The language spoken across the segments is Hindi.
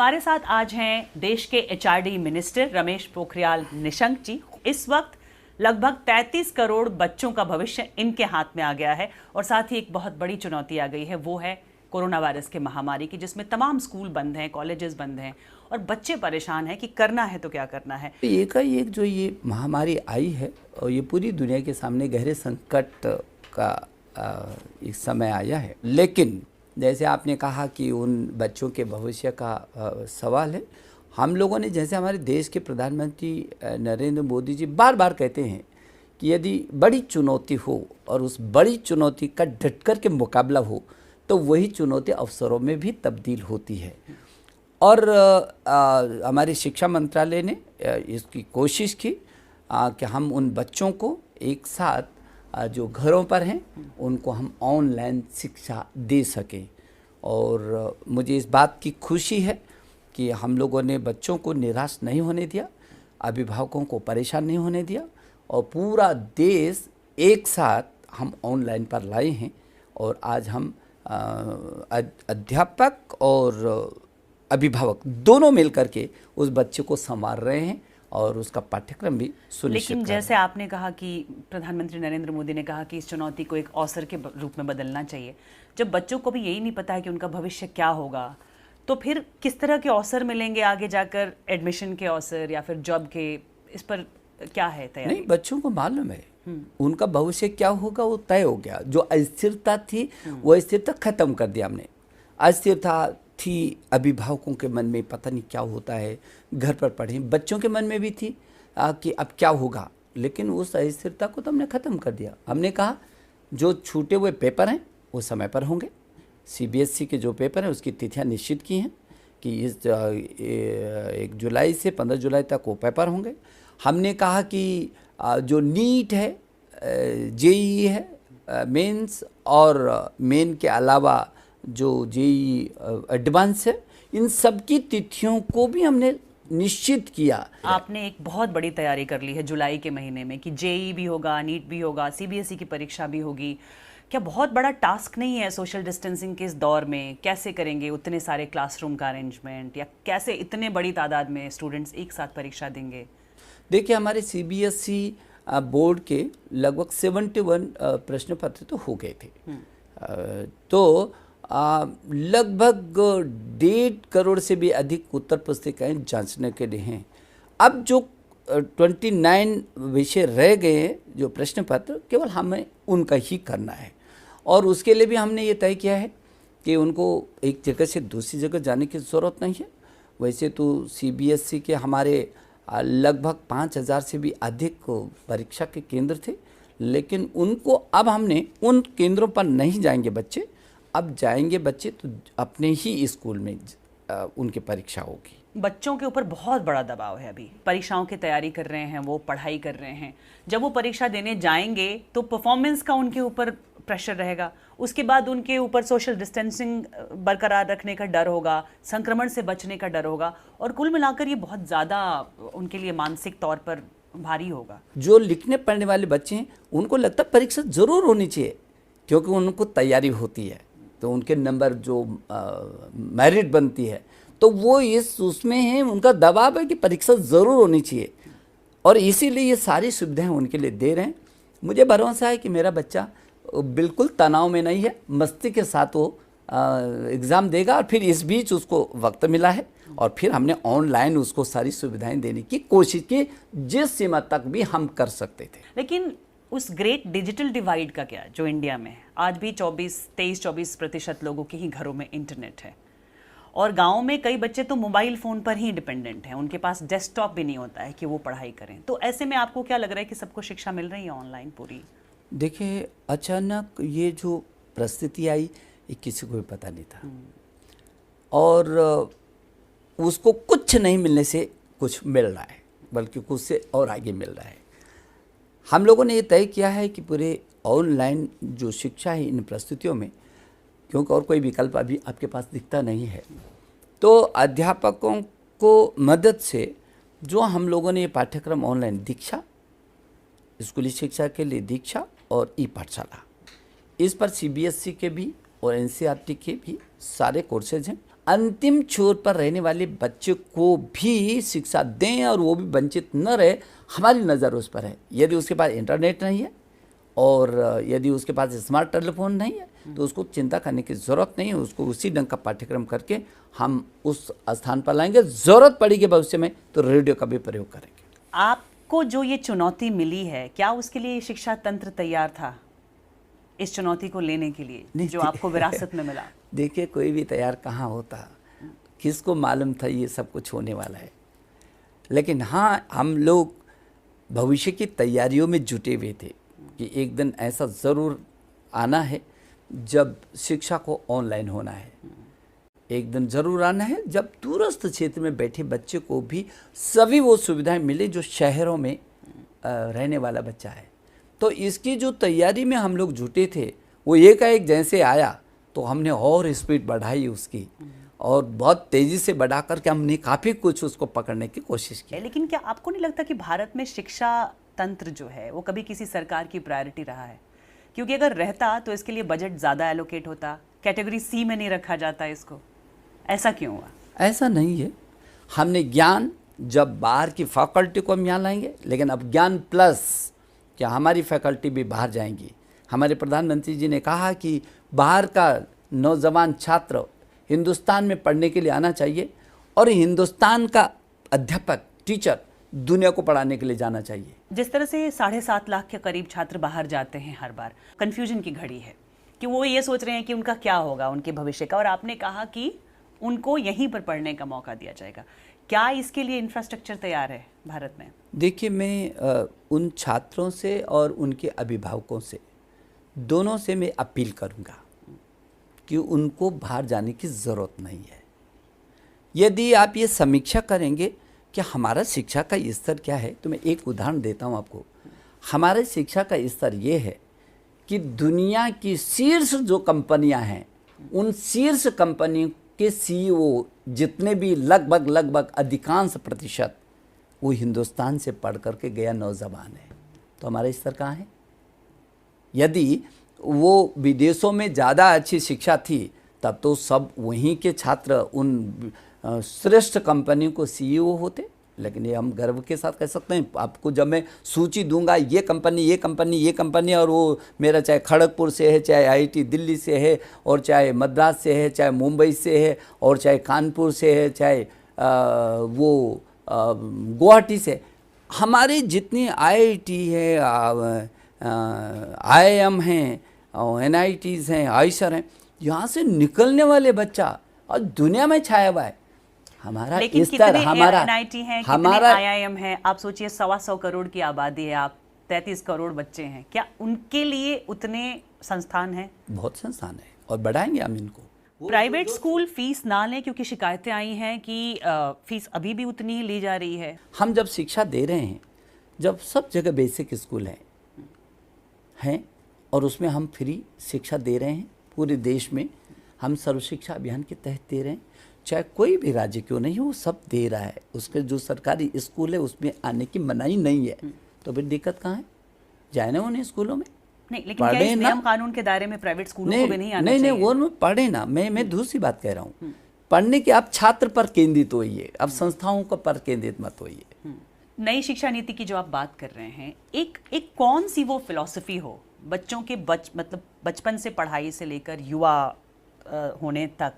हमारे साथ आज हैं देश के एचआरडी मिनिस्टर रमेश पोखरियाल निशंक जी। इस वक्त लगभग 33 करोड़ बच्चों का भविष्य इनके हाथ में आ गया है और साथ ही एक बहुत बड़ी चुनौती आ गई है, वो है कोरोना वायरस के महामारी की, जिसमें तमाम स्कूल बंद हैं, कॉलेजेस बंद हैं और बच्चे परेशान हैं कि करना है तो क्या करना है। एक जो ये महामारी आई है और ये पूरी दुनिया के सामने गहरे संकट का एक समय आया है, लेकिन जैसे आपने कहा कि उन बच्चों के भविष्य का सवाल है। हम लोगों ने, जैसे हमारे देश के प्रधानमंत्री नरेंद्र मोदी जी बार बार कहते हैं कि यदि बड़ी चुनौती हो और उस बड़ी चुनौती का डट कर के मुकाबला हो तो वही चुनौती अवसरों में भी तब्दील होती है। और हमारी शिक्षा मंत्रालय ने इसकी कोशिश की कि हम उन बच्चों को एक साथ जो घरों पर हैं उनको हम ऑनलाइन शिक्षा दे सकें। और मुझे इस बात की खुशी है कि हम लोगों ने बच्चों को निराश नहीं होने दिया, अभिभावकों को परेशान नहीं होने दिया और पूरा देश एक साथ हम ऑनलाइन पर लाए हैं। और आज हम अध्यापक और अभिभावक दोनों मिलकर के उस बच्चे को संवार रहे हैं और उसका पाठ्यक्रम भी सुनिश्चित। लेकिन जैसे आपने कहा कि प्रधानमंत्री नरेंद्र मोदी ने कहा कि इस चुनौती को एक अवसर के रूप में बदलना चाहिए, जब बच्चों को भी यही नहीं पता है कि उनका भविष्य क्या होगा, तो फिर किस तरह के अवसर मिलेंगे आगे जाकर, एडमिशन के अवसर या फिर जॉब के, इस पर क्या है तैयारी? नहीं, बच्चों को मालूम है उनका भविष्य क्या होगा, वो तय हो गया। जो अस्थिरता थी वो अस्थिरता खत्म कर दिया हमने। अस्थिरता थी अभिभावकों के मन में, पता नहीं क्या होता है, घर पर पढ़े, बच्चों के मन में भी थी कि अब क्या होगा, लेकिन उस अस्थिरता को तो हमने ख़त्म कर दिया। हमने कहा जो छूटे हुए पेपर हैं वो समय पर होंगे। सीबीएसई के जो पेपर हैं उसकी तिथियां निश्चित की हैं कि इस 1 जुलाई से 15 जुलाई तक वो पेपर होंगे। हमने कहा कि जो नीट है, जेईई है, मेंस और मेन के अलावा जो जेईई एडवांस है, इन सब की तिथियों को भी हमने निश्चित किया। आपने एक बहुत बड़ी तैयारी कर ली है जुलाई के महीने में कि जेईई भी होगा, नीट भी होगा, सीबीएसई की परीक्षा भी होगी। क्या बहुत बड़ा टास्क नहीं है सोशल डिस्टेंसिंग के इस दौर में? कैसे करेंगे उतने सारे क्लासरूम का अरेंजमेंट, या कैसे इतने बड़ी तादाद में स्टूडेंट्स एक साथ परीक्षा देंगे? देखिए, हमारे सीबीएसई बोर्ड के लगभग 71 प्रश्न पत्र तो हो गए थे। तो लगभग 1.5 करोड़ से भी अधिक उत्तर पुस्तिकाएं जांचने के लिए हैं। अब जो 29 विषय रह गए हैं, जो प्रश्न पत्र, केवल हमें उनका ही करना है। और उसके लिए भी हमने ये तय किया है कि उनको एक जगह से दूसरी जगह जाने की ज़रूरत नहीं है। वैसे तो सीबीएसई के हमारे लगभग 5000 से भी अधिक परीक्षा के केंद्र थे, लेकिन उनको अब हमने उन केंद्रों पर नहीं जाएंगे बच्चे, अब जाएंगे बच्चे तो अपने ही स्कूल में उनकी परीक्षा होगी। बच्चों के ऊपर बहुत बड़ा दबाव है, अभी परीक्षाओं की तैयारी कर रहे हैं, वो पढ़ाई कर रहे हैं। जब वो परीक्षा देने जाएंगे तो परफॉर्मेंस का उनके ऊपर प्रेशर रहेगा, उसके बाद उनके ऊपर सोशल डिस्टेंसिंग बरकरार रखने का डर होगा, संक्रमण से बचने का डर होगा, और कुल मिलाकर ये बहुत ज़्यादा उनके लिए मानसिक तौर पर भारी होगा। जो लिखने पढ़ने वाले बच्चे हैं उनको लगता है परीक्षा ज़रूर होनी चाहिए, क्योंकि उनको तैयारी होती है तो उनके नंबर जो मेरिट बनती है तो वो उसमें है, उनका दबाव है कि परीक्षा ज़रूर होनी चाहिए, और इसीलिए ये सारी सुविधाएं उनके लिए दे रहे हैं। मुझे भरोसा है कि मेरा बच्चा बिल्कुल तनाव में नहीं है, मस्ती के साथ वो एग्ज़ाम देगा। और फिर इस बीच उसको वक्त मिला है और फिर हमने ऑनलाइन उसको सारी सुविधाएं देने की कोशिश की, जिस सीमा तक भी हम कर सकते थे। लेकिन उस ग्रेट डिजिटल डिवाइड का क्या, जो इंडिया में है? आज भी 23-24% लोगों के ही घरों में इंटरनेट है, और गाँव में कई बच्चे तो मोबाइल फ़ोन पर ही डिपेंडेंट हैं, उनके पास डेस्कटॉप भी नहीं होता है कि वो पढ़ाई करें। तो ऐसे में आपको क्या लग रहा है कि सबको शिक्षा मिल रही है ऑनलाइन पूरी? देखिए, अचानक ये जो परिस्थिति आई ये किसी को भी पता नहीं था, और उसको कुछ नहीं मिलने से कुछ मिल रहा है, बल्कि कुछ से और आगे मिल रहा है। हम लोगों ने ये तय किया है कि पूरे ऑनलाइन जो शिक्षा है इन परिस्थितियों में, क्योंकि और कोई विकल्प अभी आपके पास दिखता नहीं है, तो अध्यापकों को मदद से जो हम लोगों ने ये पाठ्यक्रम ऑनलाइन दीक्षा, स्कूली शिक्षा के लिए दीक्षा और ई पाठशाला, इस पर सीबीएसई के भी और एनसीईआरटी के भी सारे कोर्सेज हैं। अंतिम छोर पर रहने वाले बच्चे को भी शिक्षा दें और वो भी वंचित न रहे, हमारी नज़र उस पर है। यदि उसके पास इंटरनेट नहीं है और यदि उसके पास स्मार्ट टेलीफोन नहीं है तो उसको चिंता करने की ज़रूरत नहीं है। उसको उसी ढंग का पाठ्यक्रम करके हम उस स्थान पर लाएंगे। ज़रूरत पड़ेगी भविष्य में तो रेडियो का भी प्रयोग करेंगे। आपको जो ये चुनौती मिली है, क्या उसके लिए शिक्षा तंत्र तैयार था इस चुनौती को लेने के लिए जो आपको विरासत में मिला? देखिए, कोई भी तैयार कहाँ होता, किसको मालूम था ये सब कुछ होने वाला है। लेकिन हाँ, हम लोग भविष्य की तैयारियों में जुटे हुए थे कि एक दिन ऐसा ज़रूर आना है जब शिक्षा को ऑनलाइन होना है। एक दिन ज़रूर आना है जब दूरस्थ क्षेत्र में बैठे बच्चे को भी सभी वो सुविधाएं मिले जो शहरों में रहने वाला बच्चा है। तो इसकी जो तैयारी में हम लोग जुटे थे वो एकाएक जैसे आया तो हमने और स्पीड बढ़ाई उसकी, और बहुत तेज़ी से बढ़ा करके हमने काफ़ी कुछ उसको पकड़ने की कोशिश की। लेकिन क्या आपको नहीं लगता कि भारत में शिक्षा तंत्र जो है वो कभी किसी सरकार की प्रायोरिटी रहा है? क्योंकि अगर रहता तो इसके लिए बजट ज़्यादा एलोकेट होता, कैटेगरी सी में नहीं रखा जाता इसको। ऐसा क्यों हुआ? ऐसा नहीं है। हमने ज्ञान जब बाहर की फैकल्टी को हम यहाँ लाएंगे, लेकिन अब ज्ञान प्लस क्या हमारी फैकल्टी भी बाहर जाएंगी। हमारे प्रधानमंत्री जी ने कहा कि बाहर का नौजवान छात्र हिंदुस्तान में पढ़ने के लिए आना चाहिए और हिंदुस्तान का अध्यापक टीचर दुनिया को पढ़ाने के लिए जाना चाहिए। जिस तरह से 7.5 लाख के करीब छात्र बाहर जाते हैं हर बार, कन्फ्यूजन की घड़ी है कि वो ये सोच रहे हैं कि उनका क्या होगा, उनके भविष्य का, और आपने कहा कि उनको यहीं पर पढ़ने का मौका दिया जाएगा। क्या इसके लिए इंफ्रास्ट्रक्चर तैयार है भारत में? देखिए, मैं उन छात्रों से और उनके अभिभावकों से, दोनों से मैं अपील करूंगा कि उनको बाहर जाने की ज़रूरत नहीं है। यदि आप ये समीक्षा करेंगे कि हमारा शिक्षा का स्तर क्या है, तो मैं एक उदाहरण देता हूँ आपको। हमारे शिक्षा का स्तर ये है कि दुनिया की शीर्ष जो कंपनियाँ हैं, उन शीर्ष कंपनियों के CEO जितने भी लगभग अधिकांश प्रतिशत वो हिंदुस्तान से पढ़ करके गया नौजवान है। तो हमारा स्तर कहाँ है? यदि वो विदेशों में ज़्यादा अच्छी शिक्षा थी तब तो सब वहीं के छात्र उन श्रेष्ठ कंपनियों को CEO होते। लेकिन ये हम गर्व के साथ कह सकते हैं। आपको जब मैं सूची दूंगा, ये कंपनी और वो मेरा चाहे खड़गपुर से है, चाहे IIT दिल्ली से है, और चाहे मद्रास से है, चाहे मुंबई से है, और चाहे कानपुर से है, चाहे वो गुवाहाटी से, हमारे जितनी IIT है, IIM हैं, NITs हैं, आइसर हैं, यहाँ से निकलने वाले बच्चा और दुनिया में छाया हुआ है। हमारा स्तर, हमारा NIT है, हमारा IIM है। आप सोचिए 125 करोड़ की आबादी है, आप 33 करोड़ बच्चे हैं, क्या उनके लिए उतने संस्थान हैं? बहुत संस्थान है और बढ़ाएंगे हम इनको। प्राइवेट स्कूल फीस ना लें, क्योंकि शिकायतें आई हैं कि फीस अभी भी उतनी ही ली जा रही है। हम जब शिक्षा दे रहे हैं, जब सब जगह बेसिक स्कूल हैं और उसमें हम फ्री शिक्षा दे रहे हैं पूरे देश में, हम सर्व शिक्षा अभियान के तहत दे रहे हैं, चाहे कोई भी राज्य क्यों नहीं हो, वो सब दे रहा है। उसके जो सरकारी स्कूल है उसमें आने की मनाही नहीं है, तो फिर दिक्कत कहाँ है? जाए ना उन्हें स्कूलों में, नहीं, लेकिन क्या इस नियम कानून के दायरे में प्राइवेट स्कूलों को भी नहीं आना चाहिए? नहीं, वो पढ़े ना। मैं दूसरी बात कह रहा हूँ, पढ़ने के आप छात्र पर केंद्रित होइए, अब संस्थाओं को पर केंद्रित मत होइए। नई शिक्षा नीति की जो आप बात कर रहे हैं, एक कौन सी वो फिलॉसफी हो बच्चों के मतलब बचपन से पढ़ाई से लेकर युवा होने तक,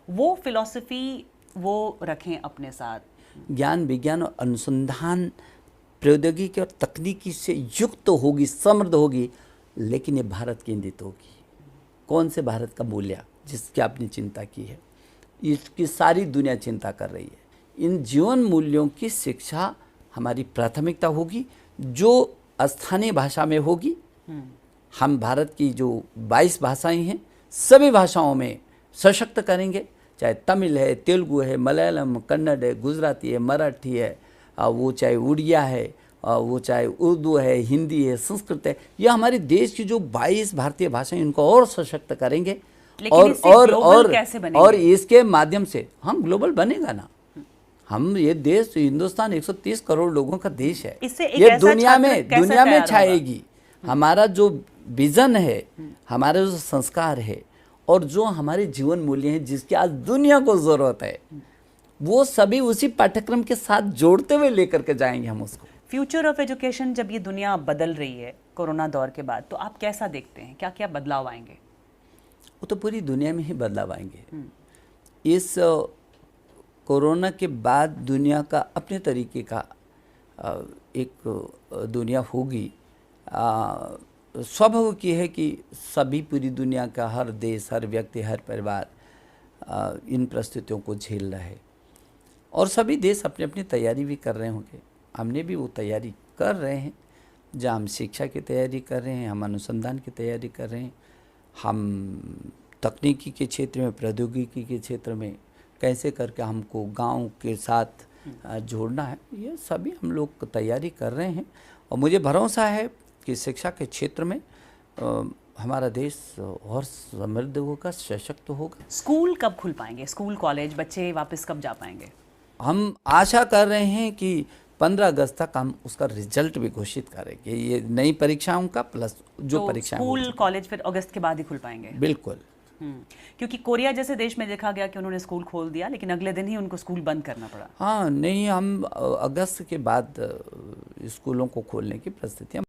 वो फिलॉसफी वो रखें अपने साथ? ज्ञान, विज्ञान और अनुसंधान प्रौद्योगिकी और तकनीकी से युक्त होगी, समृद्ध होगी, लेकिन ये भारत केंद्रित होगी। कौन से भारत का मूल्य जिसकी आपने चिंता की है, इसकी सारी दुनिया चिंता कर रही है। इन जीवन मूल्यों की शिक्षा हमारी प्राथमिकता होगी, जो स्थानीय भाषा में होगी। हम भारत की जो 22 भाषाएं हैं, सभी भाषाओं में सशक्त करेंगे, चाहे तमिल है, तेलुगु है, मलयालम, कन्नड़ है, गुजराती है, मराठी है, वो चाहे उड़िया है, वो चाहे उर्दू है, हिंदी है, संस्कृत है, ये हमारे देश की जो 22 भारतीय भाषाएं, इनको और सशक्त करेंगे। और इसके माध्यम से हम ग्लोबल बनेगा ना। हम ये देश, हिंदुस्तान 130 करोड़ लोगों का देश है, ये दुनिया में छाएगी। हमारा जो विजन है, हमारा जो संस्कार है, और जो हमारे जीवन मूल्य हैं जिसकी आज दुनिया को ज़रूरत है, वो सभी उसी पाठ्यक्रम के साथ जोड़ते हुए लेकर के जाएंगे हम उसको। फ्यूचर ऑफ एजुकेशन, जब ये दुनिया बदल रही है कोरोना दौर के बाद, तो आप कैसा देखते हैं, क्या क्या बदलाव आएंगे? वो तो पूरी दुनिया में ही बदलाव आएंगे। इस कोरोना के बाद दुनिया का अपने तरीके का एक दुनिया होगी। स्वाभाविक ये है कि सभी पूरी दुनिया का हर देश, हर व्यक्ति, हर परिवार इन परिस्थितियों को झेल रहा है और सभी देश अपनी अपनी तैयारी भी कर रहे होंगे। हमने भी वो तैयारी कर रहे हैं, जहाँ हम शिक्षा की तैयारी कर रहे हैं, हम अनुसंधान की तैयारी कर रहे हैं, हम तकनीकी के क्षेत्र में, प्रौद्योगिकी के क्षेत्र में कैसे करके हमको गांव के साथ जोड़ना है, ये सभी हम लोग तैयारी कर रहे हैं। और मुझे भरोसा है कि शिक्षा के क्षेत्र में हमारा देश और समृद्ध होगा, सशक्त होगा। स्कूल कब खुल पाएंगे? स्कूल कॉलेज बच्चे वापस कब जा पाएंगे? हम आशा कर रहे हैं कि 15 अगस्त तक हम उसका रिजल्ट भी घोषित करेंगे, ये नई परीक्षाओं का प्लस जो तो परीक्षाएं स्कूल कॉलेज फिर अगस्त के बाद ही खुल पाएंगे? बिल्कुल। क्योंकि कोरिया जैसे देश में देखा गया कि उन्होंने स्कूल खोल दिया, लेकिन अगले दिन ही उनको स्कूल बंद करना पड़ा। हाँ, नहीं, हम अगस्त के बाद स्कूलों को खोलने की परिस्थितियाँ